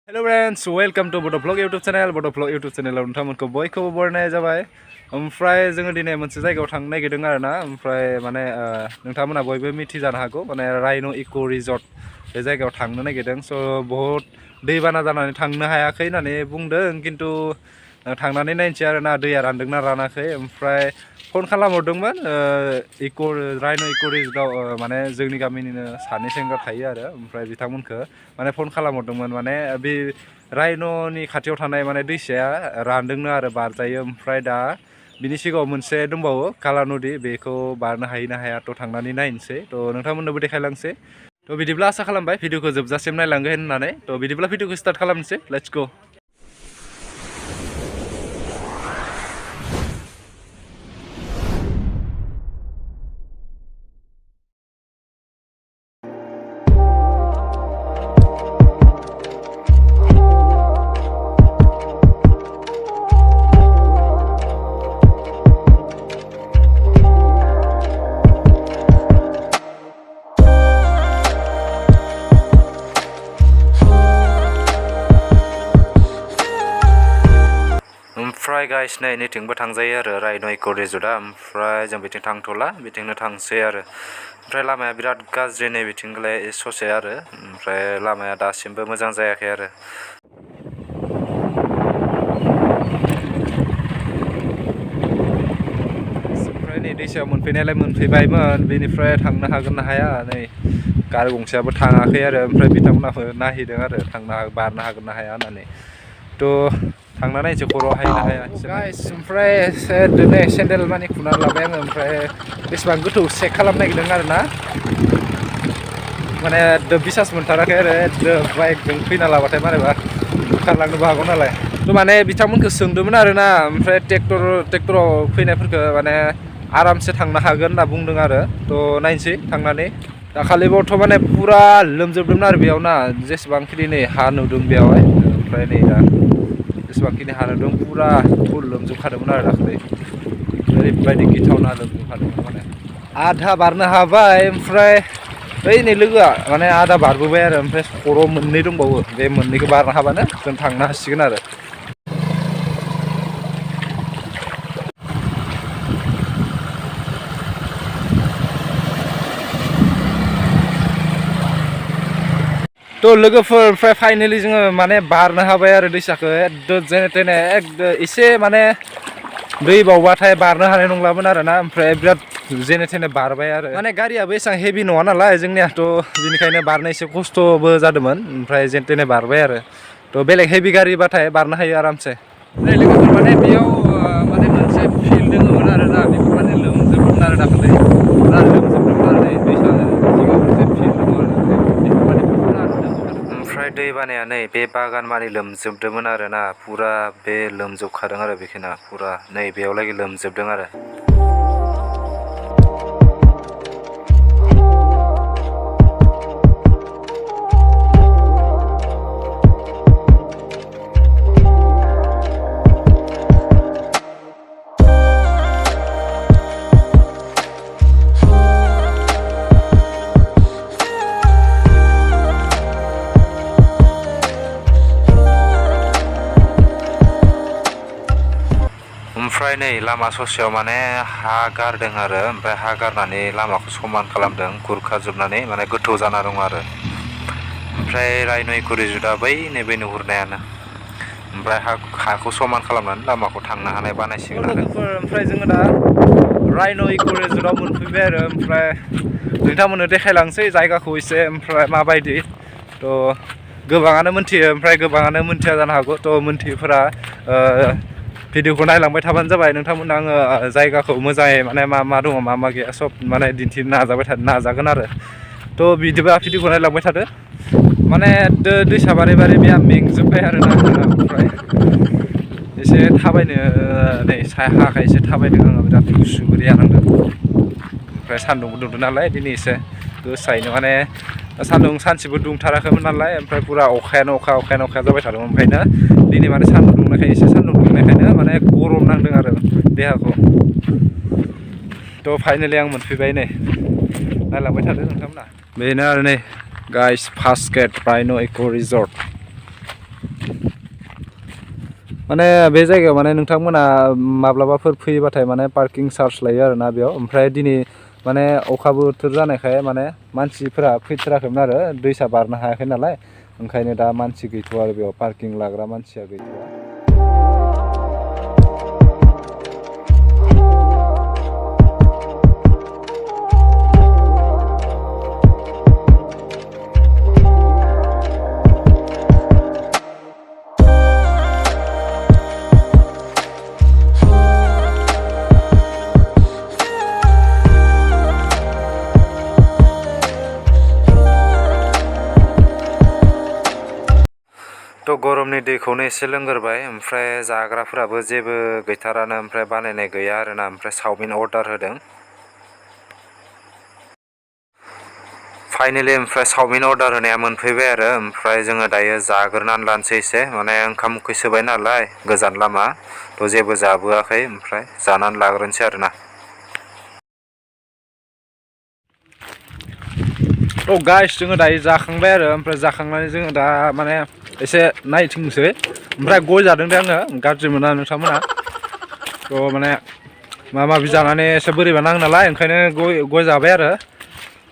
Hello friends, welcome to Bodo Vlog YouTube channel. Bodo Vlog YouTube channel आव नोंथांमोनखौ बयखौबो बरायनाय जाबाय। ओमफ्राय जोङो दिनै मोनसे जायगायाव थांनो नागिरदों आरोना। ओमफ्राय माने नोंथांमोना बयबो मिथिजानो हागौ माने राइन' इक' रिजर्ट बे जायगायाव थांनो नागिरदों। स' बहुत दैबाना जानानै थांनो हायाखै होननानै बुंदों खिन्थु थांनानै नायनोसै आरोना दैया रानदोंना रानाखै। ओमफ्राय फन खालामहरदोंमोन राइन' इक' रिजर्टआव माने जोंनि गामिनिनो सानै सेंग्रा थायो आरो ओमफ्राय बिथांमोनखौ माने फन खालामहरदोंमोन माने बे राइन'नि खाथियाव थानाय माने दैसाया रानदोंनो आरो बारजायो। ओमफ्राय दा बिनि सिगाङाव मोनसे दंबावो काला नदि बेखौ बारनो हायो ना हाया थ' थांनानै नायनोसै थ' नोंथांमोननोबो देखायलांसै। थ' बिदिब्ला आसा खालामबाय भिडिअखौ जोबजासिम नायलांगोन होननानै। थ' बिदिब्ला भिडिअखौ स्टार्ट खालामनोसै, लेट्स गो। ओमफ्राय गाइस नै नैथिंबो थांजायो आरो राइन' इक' रिजर्टआ। ओमफ्राय जों बिथिं थांथ'ला, बिथिंनो थांसै आरो। ओमफ्राय लामाया बिराद गाज्रि नै बिथिंलाय ससे आरो। ओमफ्राय लामाया दासिमबो मोजां जायाखै आरो। ओमफ्राय नै दैसायाव मोनफैनायालाय मोनफैबायमोन, बेनिफ्राय थांनो हागोन ना हाया नै गारि गंसेयाबो थाङाखै आरो। ओमफ्राय बिथांमोनाबो नायहैदों आरो बारनो हागोन ना हाया होननानै। थ' थांना नायनोसै खर'आव हायो ना हाया गाइस। ओमफ्राय दिनै सेन्देल मानि खुनानै लाबाय आङो। ओमफ्राय बेसेबां गोथौ चेक खालामनो नागिरदों आरोना। माने बिसास मोनथाराखै आरो बाइकजों फैना लाबाथाय मारैबा बुखारलांनोबो हागौ नालाय। थ' माने बिथांमोनखौ सोंदोंमोन आरोना। ओमफ्राय ट्रेक्टराव फैनायफोरखौ माने आरामसे थांनो हागोन होनना बुंदों आरो। थ' नायनोसै थांनानै। दाखालिबावथ' माने फुरा लोमजोबदोंमोन आरो बेयाव ना, जेसेबांखिनि नै हा नुदों बेयावहाय। ओमफ्राय नै दा जेसेबांखिनि हा नुदों फुरा फुल लोमजोबखादोंमोन आरो दाखालि। ओरैबायदि गिथावना लोमजोबखादोंमोन माने। आधा बारनो हाबाय, ओमफ्राय ओइ नै लोगोआ माने आधा बारबोबाय आरो। ओमफ्राय खर' मोननै दंबावो, बे मोननैखौ बारनो हाबानो जों थांनो हासिगोन आरो। थ' लोगोफोर ओमफ्राय फाइनेलि जोङो माने बारनो हाबाय आरो दैसाखौ एकदम जेने थेने एकदम एसे माने दै बावबाथाय बारनो हानाय नंलामोन आरोना। ओमफ्राय बिराद जेने थेने बारबाय आरो। माने गारियाबो एसेबां हेभि नङा नालाय जोंनियाथ', बेनिखायनो बारनो एसे खस्थ'बो जादोंमोन। ओमफ्राय जेने थेने बारबाय आरो। थ' बेलेग हेभि गारिबाथाय बारनो हायो आरामसे। नै लोगोफोर माने बेयाव माने मोनसे फिल्ड दङमोन आरोना, बेखौ माने लोमजोबदोंमोन आरो दाखालि फुरा लोमजोबदोंमोन आरो नै दैसा सिगाङाव मोनसे फिल्ड दङ आरो बेखौ माने फुरा लोमजोबखादोंमोन। ओमफ्राय दै बानाया नै बे बागान मानि लोमजोबदोंमोन आरोना, फुरा बे लोमजोबखादों आरो बेखिना फुरा नै बेयावलागि लोमजोबदों आरो। ओमफ्राय नै लामा ससेयाव माने हा गारदों आरो। ओमफ्राय हा गारनानै लामाखौ समान खालामदों खुरखाजोबनानै, माने गोथौ जाना दं आरो। ओमफ्राय राइन' इक' रिजर्टआ बै नैबे नुहुरनायानो। ओमफ्राय हाखौ समान खालामनानै लामाखौ थांनो हानाय बानायसिगोन आरो। ओमफ्राय जोङो दा राइन' इक' रिजर्टआव मोनफैबाय आरो। ओमफ्राय नोंथांमोननो देखायलांसै जायगाखौ एसे, ओमफ्राय माबायदि। थ' गोबाङानो मोनथियो, ओमफ्राय गोबाङानो मोनथिया जानो हागौ। थ' मोनथियैफोरा भिडिअखौ नायलांबाय थाबानो जाबाय। नोंथांमोननो आङो जायगाखौ मोजाङै माने मा मा दङ मा मा गैया सब माने दिन्थिनो नाजागोन आरो। थ' बिदिबा भिडिअखौ नायलांबाय थादो। माने दैसा बारै बारै बेहा मेंजोब्बाय आरोना। ओमफ्राय एसे थाबायनो नै हाखाय एसे थाबायदों आङो, बिराद गुसु बोरैया नांदों। ओमफ्राय सान्दुंबो दुंदों नालाय दिनै एसे गोसायैनो, माने सान्दुं सानसेबो दुंथाराखैमोन नालाय। ओमफ्राय फुरा अखायानो अखा जाबाय थादोंमोन। ओमफ्रायनो दिनै माने सान्दुं दुंनायखाय एसे सान्दुं दुंनायखायनो माने गरम नांदों आरो देहाखौ। थ' फाइनेलि आं मोनफैबाय नै, नायलांबाय थादो नोंथांमोना। बेनो आरो नै गाइस फार्स्ट गेट राइन' इक' रिजर्ट। माने बे जायगायाव माने नोंथांमोना माब्लाबाफोर फैयोबाथाय माने पार्किं चार्ज लायो आरोना बेयाव। ओमफ्राय दिनै माने अखा बोथोर जानायखाय माने मानसिफोरा फैथाराखैमोन आरो दैसा बारनो हायाखै नालाय, ओंखायनो दा मानसि गैथ'आ आरो बेयाव पार्किं लाग्रा मानसिया गैथ'आ। थ' गरमनि दैखौनो एसे लोंगोरबाय, ओमफ्राय जाग्राफोराबो जेबो गैथारानो, ओमफ्राय बानायनाय गैया आरोना, ओमफ्राय चावमिन अर्डार होदों। फाइनेलि ओमफ्राय चावमिन अर्डार होनाया मोनफैबाय आरो, ओमफ्राय जोङो दायो जाग्रोनानै लानोसै एसे, माने ओंखाम उखैसोबाय नालाय गोजान लामा, थ' जेबो जाबोआखै, ओमफ्राय जानानै लाग्रोनोसै आरोना। थ' गाइस जोङो दायो जाखांबाय आरो, ओमफ्राय जाखांनानै जोङो दा माने एसे नायथिंसै। ओमफ्राय गय जादों दे आङो, गाज्रि मोना नोंथांमोना। थ' माने माबा माबि जानानै एसे बोरैबा नाङो नालाय, ओंखायनो गय जाबाय आरो।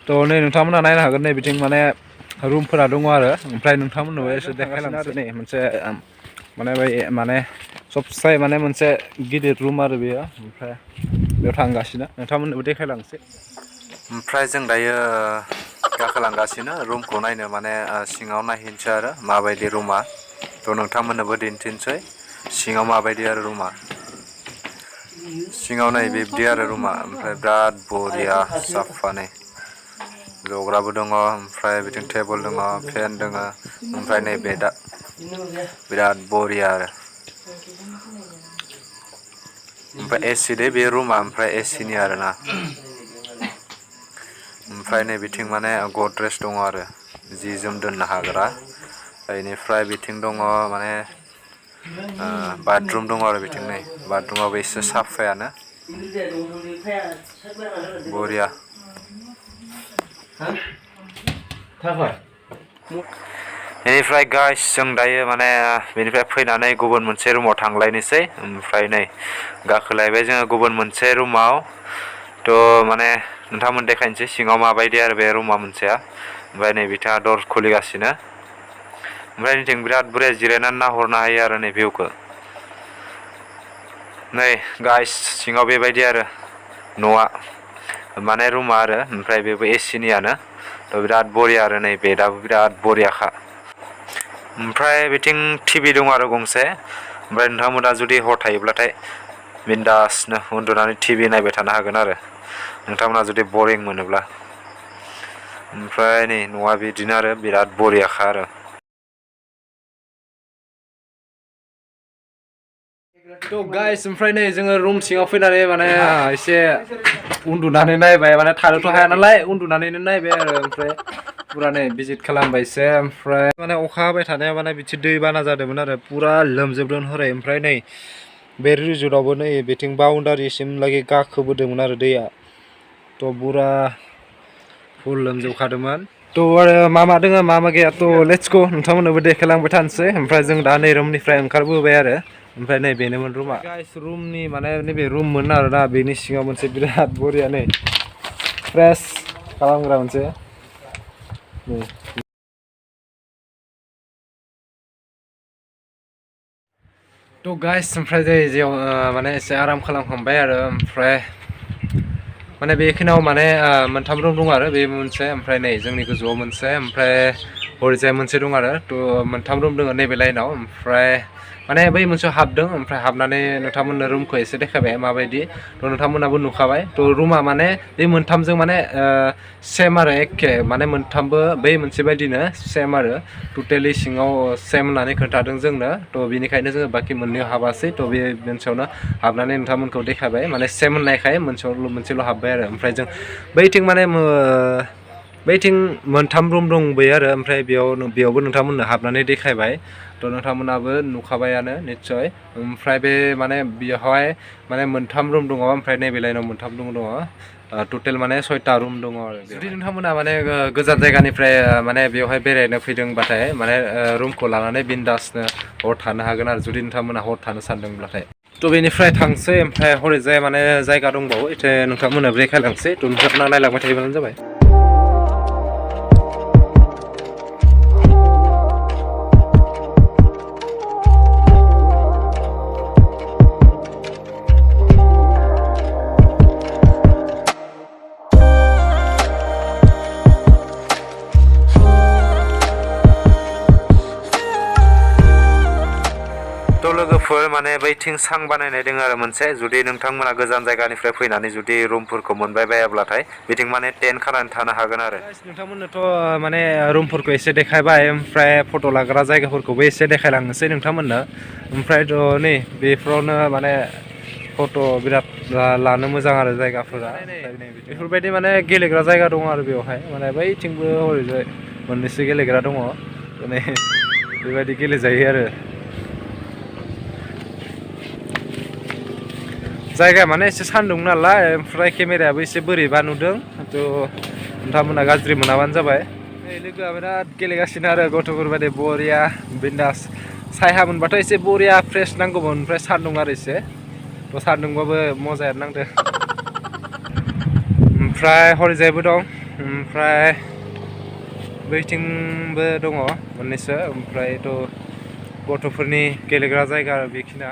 थ' नै नोंथांमोना नायनो हागोन, नै बिथिं माने रुमफोरा दङ आरो, ओमफ्राय नोंथांमोननोबो एसे देखायलांनोसै। नै मोनसे माने सबसे माने मोनसे गिदिर रुम आरो बेयो, ओमफ्राय बेयाव थांगासिनो नोंथांमोननोबो देखायलांसै। ओमफ्राय जों दायो गाखोलांगासिनो रुमखौ नायनो, माने सिङाव नायहैनोसै आरो माबायदि रुमा। थ' नोंथांमोननोबो दिन्थिनोसै सिङाव माबायदि आरो रुमा। सिङाव नाय बिब्दि आरो रुमा, ओमफ्राय बिराद बरिया साफा नै जग्राबो दङ, ओमफ्राय बिथिं टेबोल दङ, फेन दङ, ओमफ्राय नै बेडआ बिराद बरिया आरो। ओमफ्राय एसि दे बे रुमा, ओमफ्राय एसिनि आरोना। ओमफ्राय नै बिथिं माने गद्रेज दङ आरो जि जोम दोननो हाग्रा। बेनिफ्राय बिथिं दङ माने बाथरुम दङ आरो बिथिं नै बाथरुमाबो एसे साफायानो बरिया। बेनिफ्राय गाइस जों दायो माने बेनिफ्राय फैनानै गुबुन मोनसे रुमाव थांलायनोसै, ओमफ्राय नै गाखोलायबाय जोङो गुबुन मोनसे रुमाव। थ' माने नोंथांमोन देखायनोसै सिङाव माबायदि आरो बे रुमा मोनसेया। ओमफ्राय नै बिथाङा दर खुलिगासिनो, ओमफ्राय नैथिं बिराद बुरजा जिरायनानै नाहरनो हायो आरो नै भिउखौ। नै गाइस सिङाव बेबायदि आरो न'आ, माने रुमा आरो, ओमफ्राय बेबो एसिनियानो। थ' बिराद बरिया आरो नै बेडआबो बिराद बरियाखा। ओमफ्राय बिथिं टिभि दं आरो गंसे, ओमफ्राय नोंथांमोना जुदि हर थायोब्लाथाय बिन्दासनो उन्दुनानै टिभि नायबाय थानो हागोन आरो नोंथांमोना जुदि बरिं मोनोब्ला। ओमफ्राय नै न'आ बिदिनो आरो बिराद बरियाखा आरो। थ' गाइस ओमफ्राय नै जोङो रुम सिङाव फैनानै माने एसे उन्दुनानै नायबाय, माने थानोथ' हाया नालाय उन्दुनानैनो नायबाय आरो। ओमफ्राय फुरा नै भिजिट खालामबाय एसे, ओमफ्राय माने अखा हाबाय थानाया माने बिदि दै बाना जादोंमोन आरो, फुरा लोमजोबदों हरै। ओमफ्राय नै बे रिजर्टआवबो नै बिथिं बाउन्डारिसिम लागै गाखोबोदोंमोन आरो दैया, थ' फुरा फुल लोमजोबखादोंमोन। थ' आरो मा मा दोङो मा मा गैया, थ' लेट्स ग' नोंथांमोननोबो देखायलांबाय थानोसै। ओमफ्राय जों दा नै रुमनिफ्राय ओंखारबोबाय आरो, ओमफ्राय नै बेनोमोन रुमा। गाइस रुमनि माने नैबे रुममोन आरोना, बेनि सिङाव मोनसे बिराद बरिया नै फ्रेस खालामग्रा मोनसे नै। थ' गाइस ओमफ्राय जे माने एसे आराम खालामखांबाय आरो, ओमफ्राय माने बेखिनियाव माने मोनथाम रुम दं आरो, बे मोनसे, ओमफ्राय नै जोंनि गोजौआव मोनसे, ओमफ्राय हरैजाय मोनसे दं आरो। थ' मोनथाम रुम दङ नैबे लाइनाव। ओमफ्राय माने बै मोनसेयाव हाबदों, ओमफ्राय हाबनानै नोंथांमोननो रुमखौ एसे देखायबाय माबायदि। थ' नोंथांमोनाबो नुखाबाय। थ' रुमा माने बे मोनथामजों माने सेम आरो एखे, माने मोनथामबो बै मोनसे बायदिनो सेम आरो टटेलि सिङाव सेम होननानै खोन्थादों जोंनो। थ' बेनिखायनो जोङो बाखि मोननैयाव हाबासै, थ' बे मोनसेयावनो हाबनानै नोंथांमोनखौ देखायबाय, माने सेम होननायखाय मोनसेल' हाबबाय आरो। ओमफ्राय जों बैथिं माने बैथिं मोनथाम रुम दंबोयो आरो, ओमफ्राय बेयावबो नोंथांमोननो हाबनानै देखायबाय। थ' नोंथांमोनाबो नुखाबायानो निस्सय। ओमफ्राय बे माने बेवहाय माने मोनथाम रुम दङ, ओमफ्राय नैबे लाइनाव मोनथाम रुम दङ, टटेल माने 6टा रुम दङ आरो। जुदि नोंथांमोना माने गोजान जायगानिफ्राय माने बेवहाय बेरायनो फैदोंबाथाय माने रुमखौ लानानै बिन्दासनो हर थानो हागोन आरो जुदि नोंथांमोना हर थानो सानदोंब्लाथाय थ' बेनिफ्राय थांसै ओमफ्राय हरैजाय माने जायगा दंबावो एथे नोंथांमोना देखायलांसै थ' नोंथांमोना नायलांबाय थायोबानो जाबाय लोगोफोर माने बैथिं सां बानायनाय दङ आरो मोनसे जुदि नोंथांमोना गोजान जायगानिफ्राय फैनानै जुदि रुमफोरखौ मोनबाय बायाब्लाथाय बिथिं माने टेन्ट खानानै थानो हागोन आरो नोंथांमोननोथ' माने रुमफोरखौ एसे देखायबाय ओमफ्राय फट' लाग्रा जायगाफोरखौबो एसे देखायलांनोसै नोंथांमोननो ओमफ्रायथ' नै बेफोरावनो माने फट' बिराद लानो मोजां आरो जायगाफोरा बेफोरबायदि माने गेलेग्रा जायगा दङ आरो बेवहाय माने बैथिंबो हरैजाय मोननैसो गेलेग्रा दङ माने बेबायदि गेलेजायो आरो जायगाया माने एसे सान्दुं नालाय ओमफ्राय केमेरायाबो एसे बोरैबा नुदों थ' नोंथांमोना गाज्रि मोनाबानो जाबाय लोगोआ बिराद गेलेगासिनो आरो गथ'फोर बायदि बरिया बिन्दास सायहा मोनबाथ' एसे बरिया फ्रेस नांगौमोन ओमफ्राय सान्दुं आरो एसे थ' सान्दुंबाबो मजायानो नांदों ओमफ्राय हरैजायबो दं ओमफ्राय बैथिंबो दङ मोननैसो ओमफ्रायथ' गथ'फोरनि गेलेग्रा जायगा बेखिना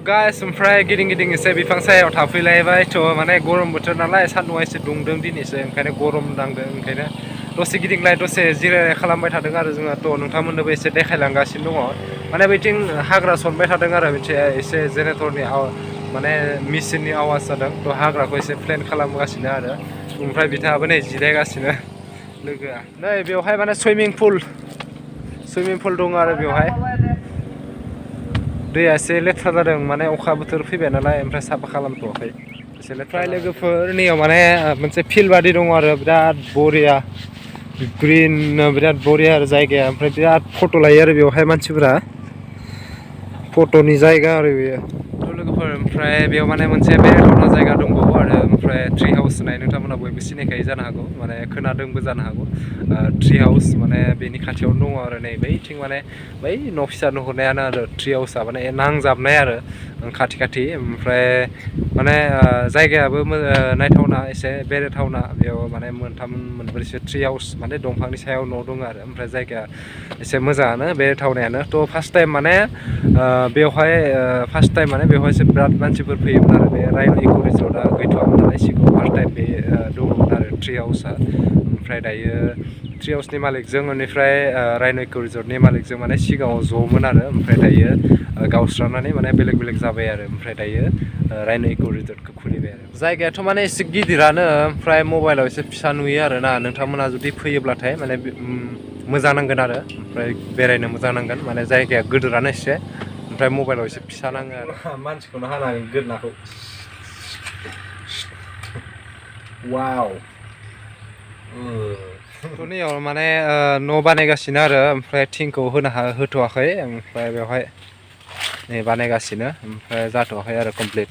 गाइस ओमफ्राय गिदिं गिदिं एसे बिफां सायाव थाफैलायबाय थ' माने गरम बोथोर नालाय सान्दुंआ एसे दुंदों दिनैसो ओंखायनो गरम नांदों ओंखायनो दसे गिदिंलाय दसे जिरायनाय खालामबाय थादों आरो जोंहा थ' नोंथांमोननोबो एसे देखायलांगासिनो दङ माने बैथिं हाग्रा सनबाय थादों आरो मोनसे एसे जेनेरेटरनि माने मेचिननि आवाज जादों थ' हाग्राखौ एसे प्लेन खालामगासिनो आरो ओमफ्राय बिथाङाबो नै जिरायगासिनो लोगोआ नै बेवहाय माने सुइमिं पुल दं आरो बेवहाय दैया एसे लेथ्रा जादों माने अखा बोथोर फैबाय नालाय ओमफ्राय साफा खालामथ'वाखै एसे लेथ्रा लोगोफोरनियाव माने मोनसे फिल्ड बादि दङ आरो बिराद बरिया ग्रिन बिराद बरिया आरो जायगाया ओमफ्राय बिराद फट' लायो आरो बेवहाय मानसिफोरा फट'नि जायगा आरो बेयो लोगोफोर ओमफ्राय बेयाव माने मोनसे बेरायथावना जायगा दंबावो आरो ओमफ्राय ट्रि हाउस होननाय नोंथांमोना बयबो सिनायखायो जानो हागौ माने खोनादोंबो जानो हागौ ट्रि हाउस माने बेनि खाथियावनो दङ आरो नै बैथिं माने बै न' फिसा नुहुरनायानो आरो ट्रि हाउसआ माने नांजाबनाय आरो खाथि ओमफ्राय माने जायगायाबो नायथावना एसे बेरायथावना बेयाव माने मोनब्रैसो ट्रि हाउस माने दंफांनि सायाव न' दङ आरो ओमफ्राय जायगाया एसे मोजाङानो बेरायथावनायानो थ' फार्स्ट टाइम माने बेवहायसो बिराद मानसिफोर फैयोमोन आरो बे रायन' इक' रिजर्टआ गैथ'वामोन नालाय सिगाङाव फार्स्ट टाइम बे दङमोन आरो ट्रि हाउसआ ओमफ्राय दायो ट्रि हाउसनि मालिकजों बेनिफ्राय रायन' इक' रिजर्टनि मालिकजों माने सिगाङाव ज'मोन आरो ओमफ्राय दायो गावस्रानानै माने बेलेग जाबाय आरो ओमफ्राय दायो रायन' इक' रिजर्टखौ खुलिबाय आरो जायगायाथ' माने एसे गिदिरानो ओमफ्राय मबाइलाव एसे फिसा नुयो आरो ना नोंथांमोना जुदि फैयोब्लाथाय माने मोजां नांगोन आरो ओमफ्राय बेरायनो मोजां नांगोन माने जायगाया गिदिरानो एसे ओमफ्राय मबाइलाव एसे फिसा नाङो आरो मानसिखौनो हानांगोन गोदनाखौ वाव टनियाव माने न' बानायगासिनो आरो ओमफ्राय थिंखौ होथ'वाखै ओमफ्राय बेवहाय नै बानायगासिनो ओमफ्राय जाथ'वाखै आरो कमप्लिट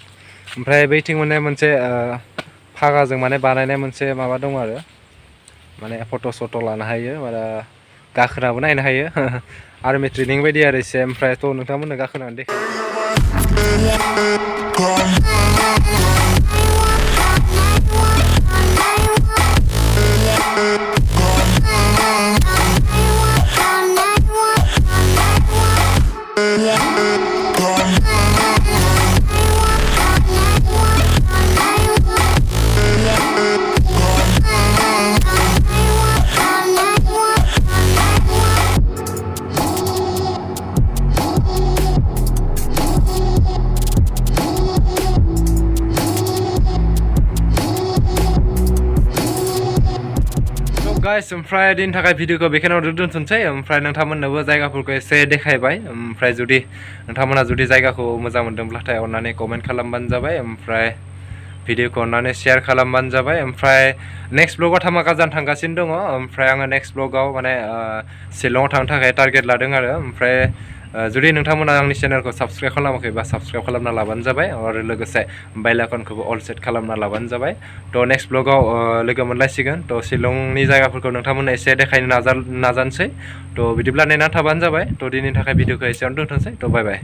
ओमफ्राय बैथिं माने मोनसे फागाजों माने बानायनाय मोनसे माबा दं आरो माने फट' सट' लानो हायो माने गाखोनाबो नायनो हायो आर्मि ट्रेनिं बायदि आरो एसे ओमफ्रायथ' नोंथांमोननो गाखोनानै देखाय गाइस ओमफ्राय दिननि थाखाय भिडिअखौ बेखिनियावनो दोनथ'नोसै ओमफ्राय नोंथांमोननोबो जायगाफोरखौ एसे देखायबाय ओमफ्राय जुदि नोंथांमोना जुदि जायगाखौ मोजां मोनदोंब्लाथाय अननानै कमेन्ट खालामबानो जाबाय ओमफ्राय भिडिअखौ अननानै शेयार खालामबानो जाबाय ओमफ्राय नेक्स्ट ब्लगाव थामाकाजान थांगासिनो दङ ओमफ्राय आङो नेक्स्ट ब्लगाव माने शिलंआव थांनो थाखाय टारगेट लादों आरो ओमफ्राय जुदि नोंथांमोना आंनि चेनेलखौ साबस्क्राइब खालामाखैबा साबस्क्राइब खालामना लाबानो जाबाय आरो लोगोसे बेल आइकनखौबो अल सेट खालामना लाबानो जाबाय थ' नेक्स्ट ब्लगाव लोगो मोनलायसिगोन थ' शिलंनि जायगाफोरखौ नोंथांमोननो एसे देखायनो नाजानोसै थ' बिदिब्ला नेना थाबानो जाबाय थ' दिनैनि थाखाय भिडिअखौ एसेयावनो दोनथ'नोसै थ' बाय बाय